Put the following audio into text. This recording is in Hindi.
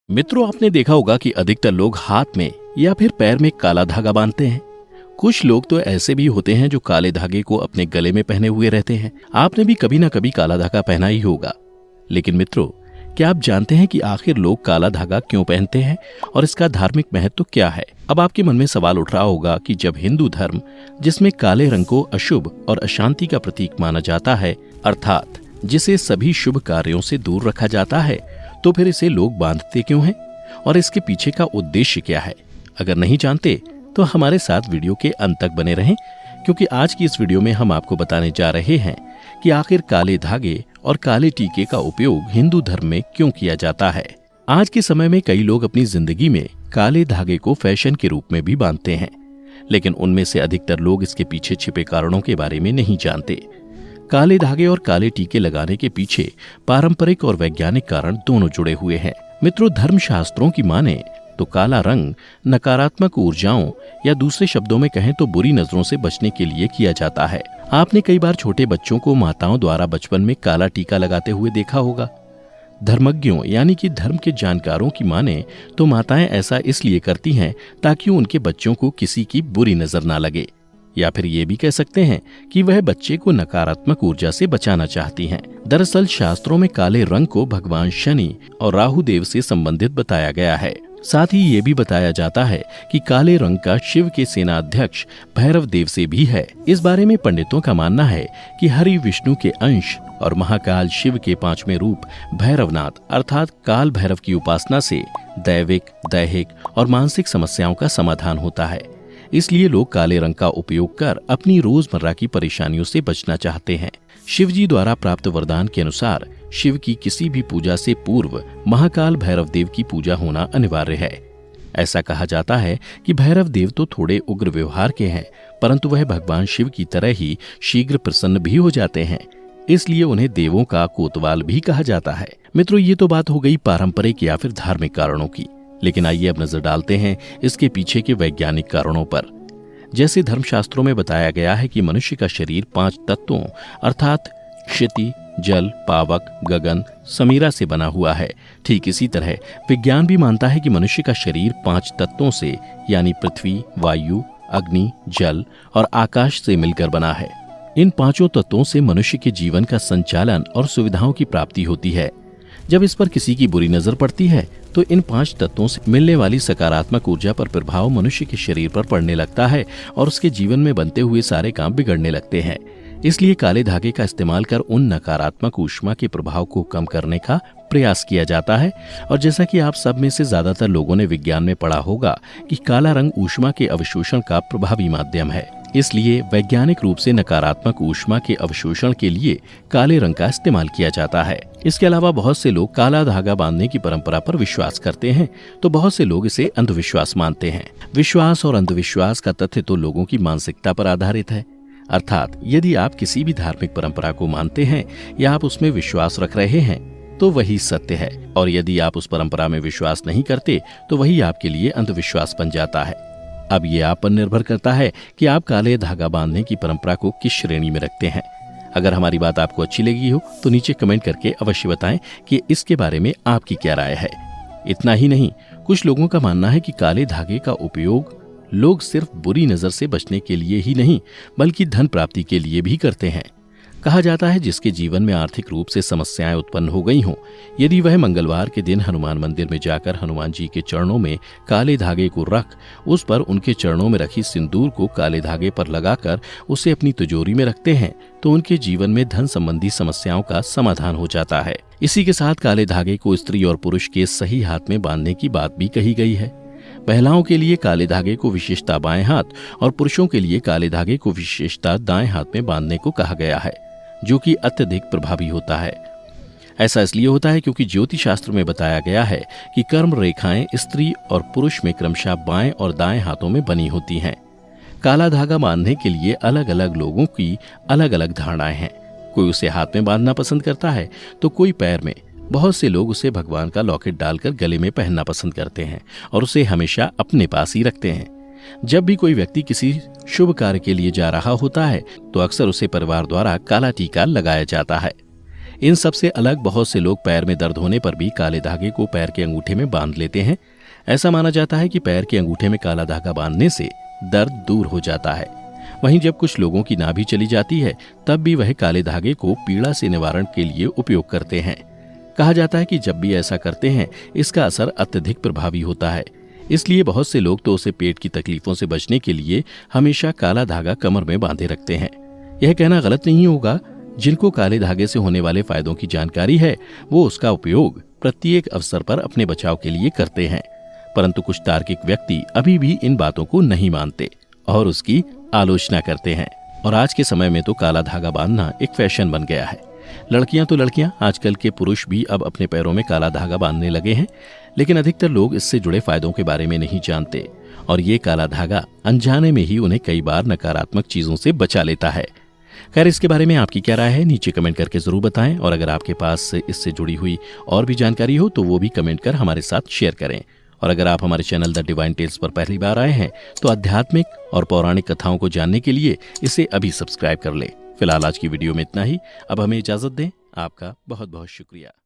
मित्रों, आपने देखा होगा कि अधिकतर लोग हाथ में या फिर पैर में काला धागा बांधते हैं। कुछ लोग तो ऐसे भी होते हैं जो काले धागे को अपने गले में पहने हुए रहते हैं। आपने भी कभी ना कभी काला धागा पहना ही होगा। लेकिन मित्रों, क्या आप जानते हैं कि आखिर लोग काला धागा क्यों पहनते हैं और इसका धार्मिक महत्व क्या है? अब आपके मन में सवाल उठ रहा होगा कि जब हिंदू धर्म, जिसमें काले रंग को अशुभ और अशांति का प्रतीक माना जाता है, अर्थात जिसे सभी शुभ कार्यों से दूर रखा जाता है, तो फिर इसे लोग बांधते क्यों हैं और इसके पीछे का उद्देश्य क्या है? अगर नहीं जानते तो हमारे साथ वीडियो के अंत तक बने रहें, क्योंकि आज की इस वीडियो में हम आपको बताने जा रहे हैं कि आखिर काले धागे और काले टीके का उपयोग हिंदू धर्म में क्यों किया जाता है। आज के समय में कई लोग अपनी जिंदगी में काले धागे को फैशन के रूप में भी बांधते हैं, लेकिन उनमें से अधिकतर लोग इसके पीछे छिपे कारणों के बारे में नहीं जानते। काले धागे और काले टीके लगाने के पीछे पारंपरिक और वैज्ञानिक कारण दोनों जुड़े हुए हैं। मित्रों, धर्मशास्त्रों की माने तो काला रंग नकारात्मक ऊर्जाओं या दूसरे शब्दों में कहें तो बुरी नजरों से बचने के लिए किया जाता है। आपने कई बार छोटे बच्चों को माताओं द्वारा बचपन में काला टीका लगाते हुए देखा होगा। धर्मज्ञों यानी कि धर्म के जानकारों की माने तो माताएं ऐसा इसलिए करती हैं ताकि उनके बच्चों को किसी की बुरी नजर ना लगे, या फिर ये भी कह सकते हैं कि वह बच्चे को नकारात्मक ऊर्जा से बचाना चाहती हैं। दरअसल शास्त्रों में काले रंग को भगवान शनि और राहु देव से संबंधित बताया गया है। साथ ही ये भी बताया जाता है कि काले रंग का शिव के सेनाध्यक्ष भैरव देव से भी है। इस बारे में पंडितों का मानना है कि हरि विष्णु के अंश और महाकाल शिव के पांचवें रूप भैरवनाथ अर्थात काल भैरव की उपासना से दैविक, दैहिक और मानसिक समस्याओं का समाधान होता है। इसलिए लोग काले रंग का उपयोग कर अपनी रोजमर्रा की परेशानियों से बचना चाहते हैं। शिव जी द्वारा प्राप्त वरदान के अनुसार शिव की किसी भी पूजा से पूर्व महाकाल भैरव देव की पूजा होना अनिवार्य है। ऐसा कहा जाता है कि भैरव देव तो थोड़े उग्र व्यवहार के हैं, परंतु वह भगवान शिव की तरह ही शीघ्र प्रसन्न भी हो जाते हैं। इसलिए उन्हें देवों का कोतवाल भी कहा जाता है। मित्रों, ये तो बात हो गई पारंपरिक या फिर धार्मिक कारणों की, लेकिन आइए अब नजर डालते हैं इसके पीछे के वैज्ञानिक कारणों पर। जैसे धर्मशास्त्रों में बताया गया है कि मनुष्य का शरीर 5 तत्वों अर्थात क्षिति, जल, पावक, गगन, समीरा से बना हुआ है। ठीक इसी तरह विज्ञान भी मानता है कि मनुष्य का शरीर 5 तत्वों से यानी पृथ्वी, वायु, अग्नि, जल और आकाश से मिलकर बना है। इन 5 तत्वों से मनुष्य के जीवन का संचालन और सुविधाओं की प्राप्ति होती है। जब इस पर किसी की बुरी नजर पड़ती है तो इन 5 तत्वों से मिलने वाली सकारात्मक ऊर्जा पर प्रभाव मनुष्य के शरीर पर पड़ने लगता है और उसके जीवन में बनते हुए सारे काम बिगड़ने लगते हैं। इसलिए काले धागे का इस्तेमाल कर उन नकारात्मक ऊष्मा के प्रभाव को कम करने का प्रयास किया जाता है। और जैसा कि आप सब में से ज्यादातर लोगों ने विज्ञान में पढ़ा होगा कि काला रंग ऊष्मा के अवशोषण का प्रभावी माध्यम है। इसलिए वैज्ञानिक रूप से नकारात्मक ऊष्मा के अवशोषण के लिए काले रंग का इस्तेमाल किया जाता है। इसके अलावा बहुत से लोग काला धागा बांधने की परंपरा पर विश्वास करते हैं, तो बहुत से लोग इसे अंधविश्वास मानते हैं। विश्वास और अंधविश्वास का तथ्य तो लोगों की मानसिकता पर आधारित है। अर्थात यदि आप किसी भी धार्मिक परंपरा को मानते हैं या आप उसमें विश्वास रख रहे हैं तो वही सत्य है, और यदि आप उस परंपरा में विश्वास नहीं करते तो वही आपके लिए अंधविश्वास बन जाता है। अब ये आप पर निर्भर करता है कि आप काले धागा बांधने की परंपरा को किस श्रेणी में रखते हैं। अगर हमारी बात आपको अच्छी लगी हो तो नीचे कमेंट करके अवश्य बताएं कि इसके बारे में आपकी क्या राय है। इतना ही नहीं, कुछ लोगों का मानना है कि काले धागे का उपयोग लोग सिर्फ बुरी नजर से बचने के लिए ही नहीं बल्कि धन प्राप्ति के लिए भी करते हैं। कहा जाता है जिसके जीवन में आर्थिक रूप से समस्याएं उत्पन्न हो गई हों, यदि वह मंगलवार के दिन हनुमान मंदिर में जाकर हनुमान जी के चरणों में काले धागे को रख उस पर उनके चरणों में रखी सिंदूर को काले धागे पर लगाकर उसे अपनी तिजोरी में रखते हैं तो उनके जीवन में धन संबंधी समस्याओं का समाधान हो जाता है। इसी के साथ काले धागे को स्त्री और पुरुष के सही हाथ में बांधने की बात भी कही गई है। महिलाओं के लिए काले धागे को विशेषता बाएं हाथ और पुरुषों के लिए काले धागे को विशेषता दाएं हाथ में बांधने को कहा गया है, जो कि अत्यधिक प्रभावी होता है। ऐसा इसलिए होता है क्योंकि ज्योतिष शास्त्र में बताया गया है कि कर्म रेखाएं स्त्री और पुरुष में क्रमशः बाएं और दाएं हाथों में बनी होती हैं। काला धागा बांधने के लिए अलग अलग लोगों की अलग अलग धारणाएं हैं। कोई उसे हाथ में बांधना पसंद करता है तो कोई पैर में। बहुत से लोग उसे भगवान का लॉकेट डालकर गले में पहनना पसंद करते हैं और उसे हमेशा अपने पास ही रखते हैं। जब भी कोई व्यक्ति किसी शुभ कार्य के लिए जा रहा होता है तो अक्सर उसे परिवार द्वारा काला टीका लगाया जाता है। इन सब से अलग बहुत से लोग पैर में दर्द होने पर भी काले धागे को पैर के अंगूठे में बांध लेते हैं। ऐसा माना जाता है कि पैर के अंगूठे में काला धागा बांधने से दर्द दूर हो जाता है। वहीं जब कुछ लोगों की नाभि चली जाती है तब भी वह काले धागे को पीड़ा से निवारण के लिए उपयोग करते हैं। कहा जाता है कि जब भी ऐसा करते हैं इसका असर अत्यधिक प्रभावी होता है। इसलिए बहुत से लोग तो उसे पेट की तकलीफों से बचने के लिए हमेशा काला धागा कमर में बांधे रखते हैं। यह कहना गलत नहीं होगा, जिनको काले धागे से होने वाले फायदों की जानकारी है वो उसका उपयोग प्रत्येक अवसर पर अपने बचाव के लिए करते हैं। परंतु कुछ तार्किक व्यक्ति अभी भी इन बातों को नहीं मानते और उसकी आलोचना करते हैं। और आज के समय में तो काला धागा बांधना एक फैशन बन गया है। लड़कियां तो लड़कियां, आजकल के पुरुष भी अब अपने पैरों में काला धागा बांधने लगे हैं, लेकिन अधिकतर लोग इससे जुड़े फायदों के बारे में नहीं जानते और ये काला धागा अनजाने में ही उन्हें कई बार नकारात्मक चीजों से बचा लेता है। खैर, इसके बारे में आपकी क्या राय है नीचे कमेंट करके जरूर बताएं और अगर आपके पास इससे जुड़ी हुई और भी जानकारी हो तो वो भी कमेंट कर हमारे साथ शेयर करें। और अगर आप हमारे चैनल द डिवाइन टेल्स पर पहली बार आए हैं तो आध्यात्मिक और पौराणिक कथाओं को जानने के लिए इसे अभी सब्सक्राइब कर लें। फिलहाल आज की वीडियो में इतना ही। अब हमें इजाजत दें। आपका बहुत बहुत शुक्रिया।